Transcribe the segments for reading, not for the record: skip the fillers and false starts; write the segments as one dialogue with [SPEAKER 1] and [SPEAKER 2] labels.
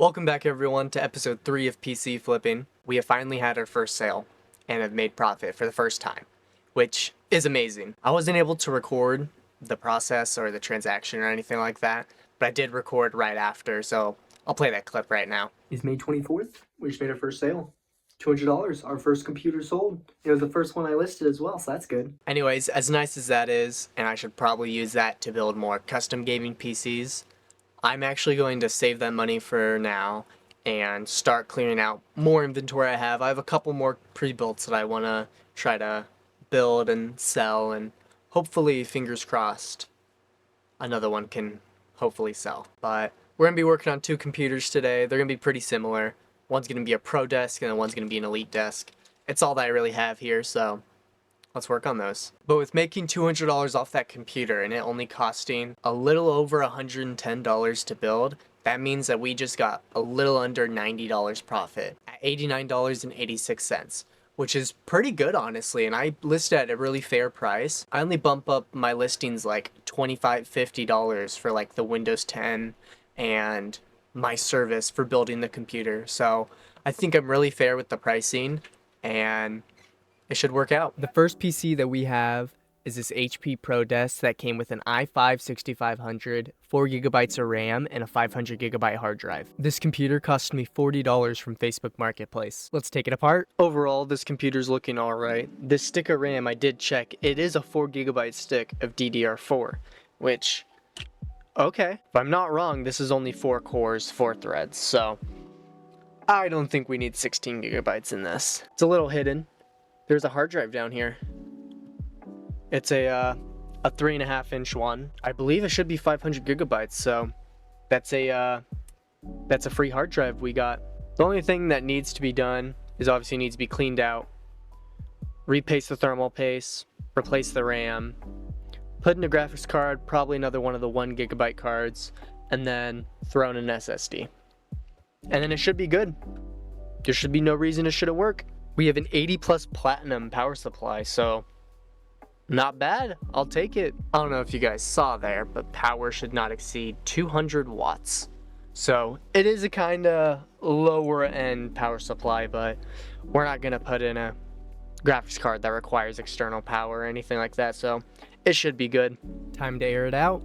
[SPEAKER 1] Welcome back everyone to episode 3 of PC Flipping. We have finally had our first sale and have made profit for the first time, which is amazing. I wasn't able to record the process or the transaction or anything like that, but I did record right after, so I'll play that clip right now. It's May 24th. We just made our first sale. $200, our first computer sold. It was the first one I listed as well, so that's good. Anyways, as nice as that is, and I should probably use that to build more custom gaming PCs, I'm actually going to save that money for now and start clearing out more inventory I have. I have a couple more pre-builts that I want to try to build and sell, and hopefully, fingers crossed, another one can hopefully sell. But we're going to be working on 2 computers today. They're going to be pretty similar. One's going to be a ProDesk and then one's going to be an EliteDesk. It's all that I really have here, so let's work on those. But with making $200 off that computer and it only costing a little over $110 to build, that means that we just got a little under $90 profit at $89.86, which is pretty good honestly, and I listed at a really fair price. I only bump up my listings like $25, $50 for like the Windows 10 and my service for building the computer. So I think I'm really fair with the pricing and it should work out. The first PC that we have is this HP ProDesk that came with an i5-6500, 4GB of RAM, and a 500GB hard drive. This computer cost me $40 from Facebook Marketplace. Let's take it apart. Overall, this computer's looking alright. This stick of RAM, I did check, it is a 4GB stick of DDR4, which, okay. If I'm not wrong, this is only 4 cores, 4 threads, so I don't think we need 16GB in this. It's a little hidden. There's a hard drive down here. It's a 3.5-inch one. I believe it should be 500GB, so that's a free hard drive we got. The only thing that needs to be done is obviously needs to be cleaned out, repaste the thermal paste, replace the RAM, put in a graphics card, probably another one of the 1GB cards, and then throw in an SSD. And then it should be good. There should be no reason it shouldn't work. We have an 80+ platinum power supply, so not bad. I'll take it. I don't know if you guys saw there, but power should not exceed 200 watts. So it is a kind of lower end power supply, but we're not going to put in a graphics card that requires external power or anything like that, so it should be good. Time to air it out.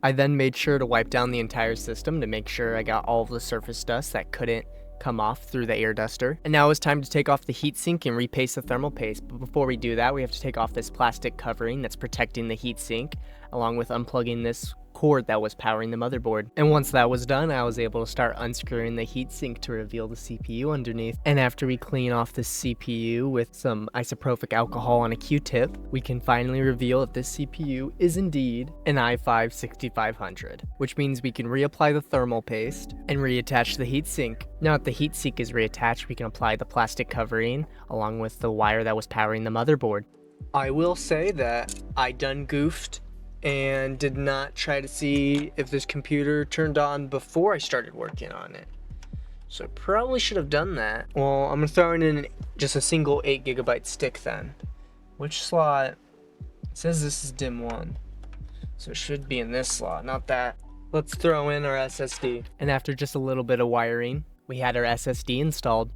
[SPEAKER 1] I then made sure to wipe down the entire system to make sure I got all of the surface dust that couldn't come off through the air duster. And now it's time to take off the heatsink and repaste the thermal paste. But before we do that, we have to take off this plastic covering that's protecting the heatsink, along with unplugging this cord that was powering the motherboard. And once that was done, I was able to start unscrewing the heatsink to reveal the CPU underneath. And after we clean off the CPU with some isopropyl alcohol on a Q-tip, we can finally reveal that this CPU is indeed an i5-6500, which means we can reapply the thermal paste and reattach the heatsink. Now that the heatsink is reattached, we can apply the plastic covering along with the wire that was powering the motherboard. I will say that I done goofed and did not try to see if this computer turned on before I started working on it. So I probably should have done that. Well, I'm gonna throw in just a single 8GB stick then. Which slot? It says this is DIMM 1. So it should be in this slot, not that. Let's throw in our SSD. And after just a little bit of wiring, we had our SSD installed.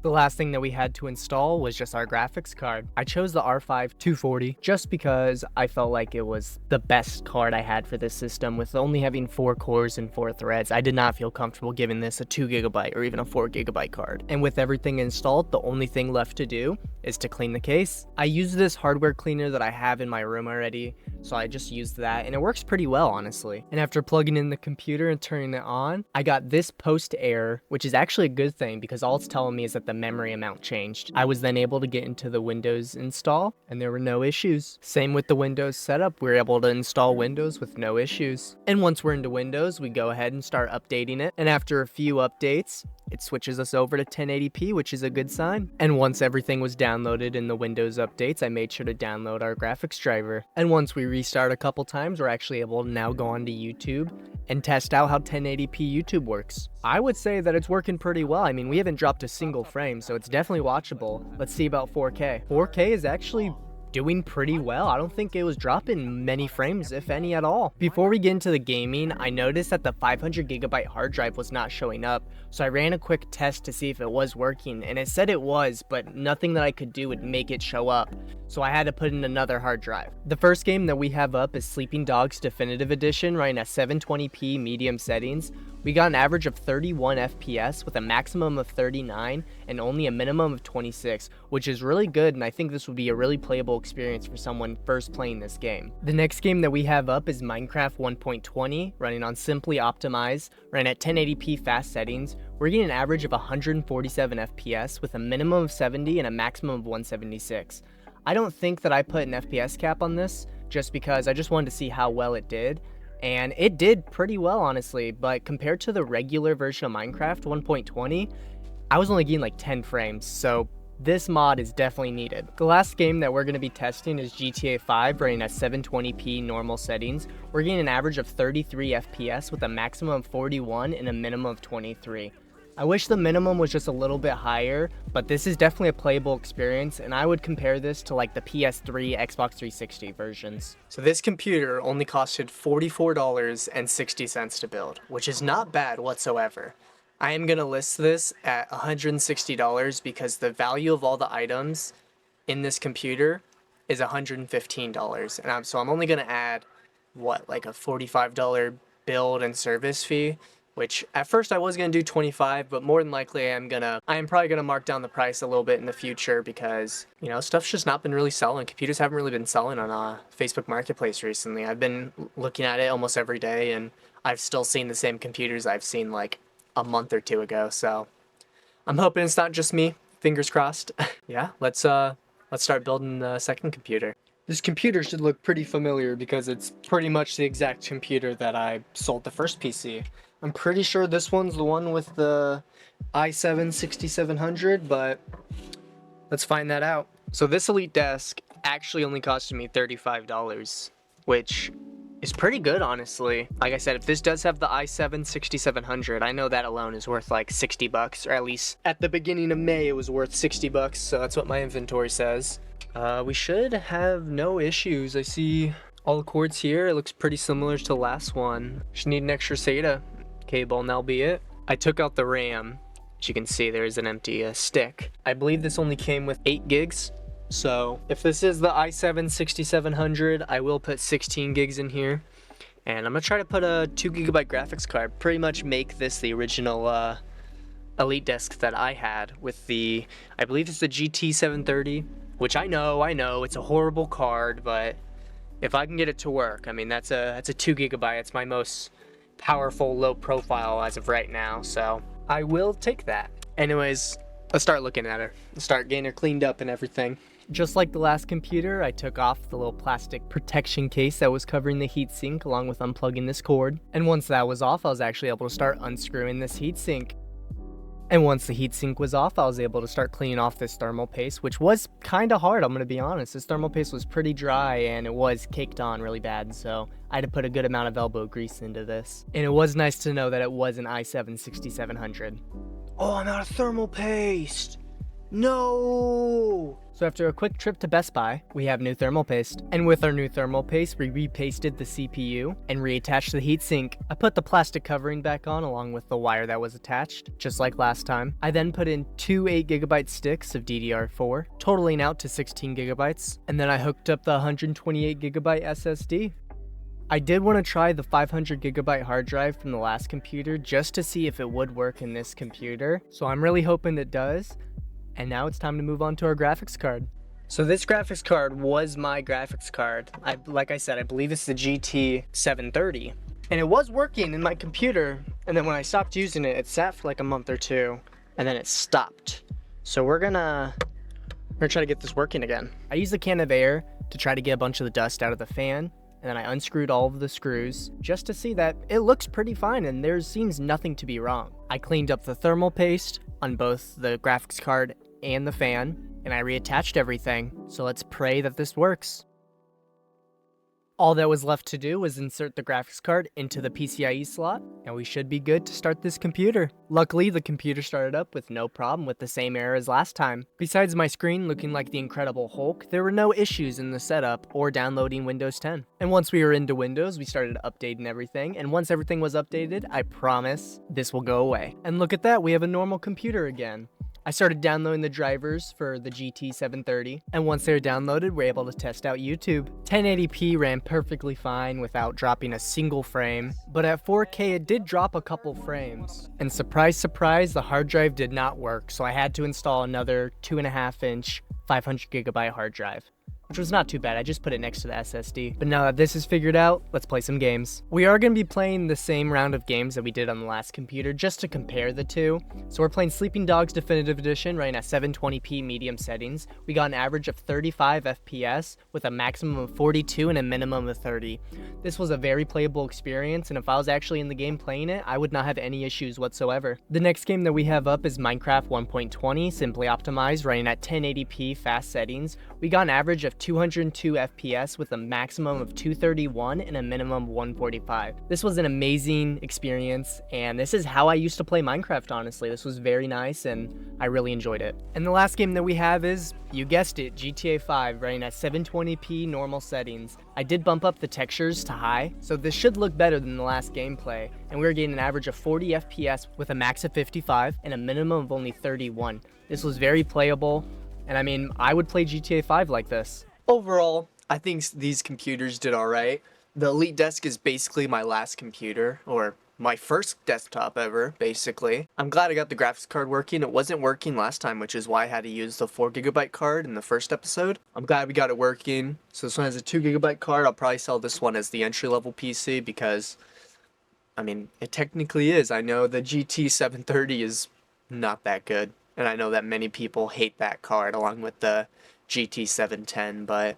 [SPEAKER 1] The last thing that we had to install was just our graphics card. I chose the R5-240 just because I felt like it was the best card I had for this system. With only having 4 cores and 4 threads, I did not feel comfortable giving this a 2GB or even a 4GB card. And with everything installed, the only thing left to do is to clean the case. I used this hardware cleaner that I have in my room already, so I just used that, and it works pretty well, honestly. And after plugging in the computer and turning it on, I got this post error, which is actually a good thing because all it's telling me is that the memory amount changed. I was then able to get into the Windows install, and there were no issues. Same with the Windows setup, we were able to install Windows with no issues. And once we're into Windows, we go ahead and start updating it, and after a few updates, it switches us over to 1080p, which is a good sign. And once everything was downloaded in the Windows updates, I made sure to download our graphics driver. And once we restart a couple times, we're actually able to now go onto YouTube and test out how 1080p YouTube works. I would say that it's working pretty well. I mean, we haven't dropped a single frame, so it's definitely watchable. Let's see about 4K. 4K is actually doing pretty well. I don't think it was dropping many frames, if any at all. Before we get into the gaming, I noticed that the 500GB hard drive was not showing up, so I ran a quick test to see if it was working, and it said it was, but nothing that I could do would make it show up, so I had to put in another hard drive. The first game that we have up is Sleeping Dogs Definitive Edition, running at 720p medium settings. We got an average of 31 FPS with a maximum of 39 and only a minimum of 26, which is really good, and I think this would be a really playable experience for someone first playing this game. The next game that we have up is Minecraft 1.20, running on Simply Optimized, running at 1080p fast settings. We're getting an average of 147 FPS with a minimum of 70 and a maximum of 176. I don't think that I put an FPS cap on this, just because I just wanted to see how well it did. And it did pretty well, honestly, but compared to the regular version of Minecraft 1.20, I was only getting like 10 frames, so this mod is definitely needed. The last game that we're going to be testing is GTA 5, running at 720p normal settings. We're getting an average of 33 FPS with a maximum of 41 and a minimum of 23. I wish the minimum was just a little bit higher, but this is definitely a playable experience, and I would compare this to like the PS3, Xbox 360 versions. So this computer only costed $44.60 to build, which is not bad whatsoever. I am going to list this at $160 because the value of all the items in this computer is $115, and so I'm only going to add, like a $45 build and service fee, which at first I was going to do 25, but more than likely I am probably going to mark down the price a little bit in the future because, you know, stuff's just not been really selling. Computers haven't really been selling on Facebook Marketplace recently. I've been looking at it almost every day, and I've still seen the same computers I've seen like a month or two ago, so I'm hoping it's not just me. Fingers crossed. Yeah, let's start building the second computer. This computer should look pretty familiar because it's pretty much the exact computer that I sold the first PC. I'm pretty sure this one's the one with the i7-6700, but let's find that out. So this EliteDesk actually only costed me $35, which is pretty good, honestly. Like I said, if this does have the i7-6700, I know that alone is worth like $60, or at least at the beginning of May it was worth $60, so that's what my inventory says. We should have no issues. I see all the cords here. It looks pretty similar to the last one. Just need an extra SATA cable and that'll be it. I took out the RAM. As you can see, there is an empty stick. I believe this only came with 8 gigs. So if this is the i7-6700, I will put 16 gigs in here. And I'm gonna try to put a 2GB graphics card. Pretty much make this the original EliteDesk that I had with the, I believe it's the GT730, which I know it's a horrible card, but if I can get it to work, I mean, that's a 2GB. It's my most powerful low profile as of right now, so I will take that. Anyways, let's start looking at her. Let's start getting her cleaned up and everything. Just like the last computer, I took off the little plastic protection case that was covering the heatsink along with unplugging this cord. And once that was off, I was actually able to start unscrewing this heatsink. And once the heatsink was off, I was able to start cleaning off this thermal paste, which was kind of hard, I'm going to be honest. This thermal paste was pretty dry and it was caked on really bad, so I had to put a good amount of elbow grease into this. And it was nice to know that it was an i7-6700. Oh, I'm out of thermal paste! No! So after a quick trip to Best Buy, we have new thermal paste. And with our new thermal paste, we repasted the CPU and reattached the heatsink. I put the plastic covering back on along with the wire that was attached, just like last time. I then put in 2 8GB sticks of DDR4, totaling out to 16GB, and then I hooked up the 128GB SSD. I did want to try the 500GB hard drive from the last computer just to see if it would work in this computer, so I'm really hoping it does. And now it's time to move on to our graphics card. So this graphics card was my graphics card. Like I said, I believe it's the GT730. And it was working in my computer, and then when I stopped using it, it sat for like a month or two, and then it stopped. So we're gonna try to get this working again. I used a can of air to try to get a bunch of the dust out of the fan, and then I unscrewed all of the screws just to see that it looks pretty fine and there seems nothing to be wrong. I cleaned up the thermal paste on both the graphics card and the fan, and I reattached everything, so let's pray that this works. All that was left to do was insert the graphics card into the PCIe slot, and we should be good to start this computer. Luckily, the computer started up with no problem with the same error as last time. Besides my screen looking like the Incredible Hulk, there were no issues in the setup or downloading Windows 10. And once we were into Windows, we started updating everything, and once everything was updated, I promise this will go away. And look at that, we have a normal computer again. I started downloading the drivers for the GT730, and once they were downloaded, we're able to test out YouTube. 1080p ran perfectly fine without dropping a single frame, but at 4K it did drop a couple frames. And surprise, surprise, the hard drive did not work, so I had to install another 2.5-inch 500GB hard drive, which was not too bad. I just put it next to the SSD. But now that this is figured out, let's play some games. We are going to be playing the same round of games that we did on the last computer just to compare the two. So we're playing Sleeping Dogs Definitive Edition running at 720p medium settings. We got an average of 35 FPS with a maximum of 42 and a minimum of 30. This was a very playable experience, and if I was actually in the game playing it, I would not have any issues whatsoever. The next game that we have up is Minecraft 1.20, simply optimized, running at 1080p fast settings. We got an average of 202 FPS with a maximum of 231 and a minimum of 145. This was an amazing experience, and this is how I used to play Minecraft, honestly. This was very nice, and I really enjoyed it. And the last game that we have is, you guessed it, GTA 5, running at 720p normal settings. I did bump up the textures to high, so this should look better than the last gameplay, and we were getting an average of 40 FPS with a max of 55 and a minimum of only 31. This was very playable, and I mean, I would play GTA 5 like this. Overall, I think these computers did alright. The EliteDesk is basically my last computer, or my first desktop ever, basically. I'm glad I got the graphics card working. It wasn't working last time, which is why I had to use the 4GB card in the first episode. I'm glad we got it working. So this one has a 2GB card. I'll probably sell this one as the entry-level PC because, I mean, it technically is. I know the GT730 is not that good, and I know that many people hate that card along with the GT710, but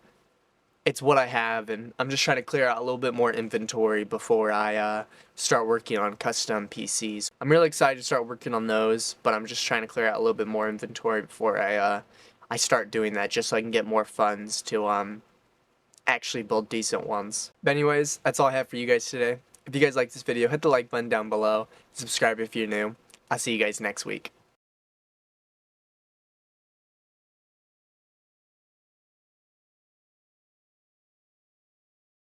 [SPEAKER 1] it's what I have, and I'm just trying to clear out a little bit more inventory before I start working on custom PCs. I'm really excited to start working on those, but I'm just trying to clear out a little bit more inventory before I start doing that, just so I can get more funds to actually build decent ones. But anyways, that's all I have for you guys today. If you guys like this video, hit the like button down below, subscribe if you're new. I'll see you guys next week.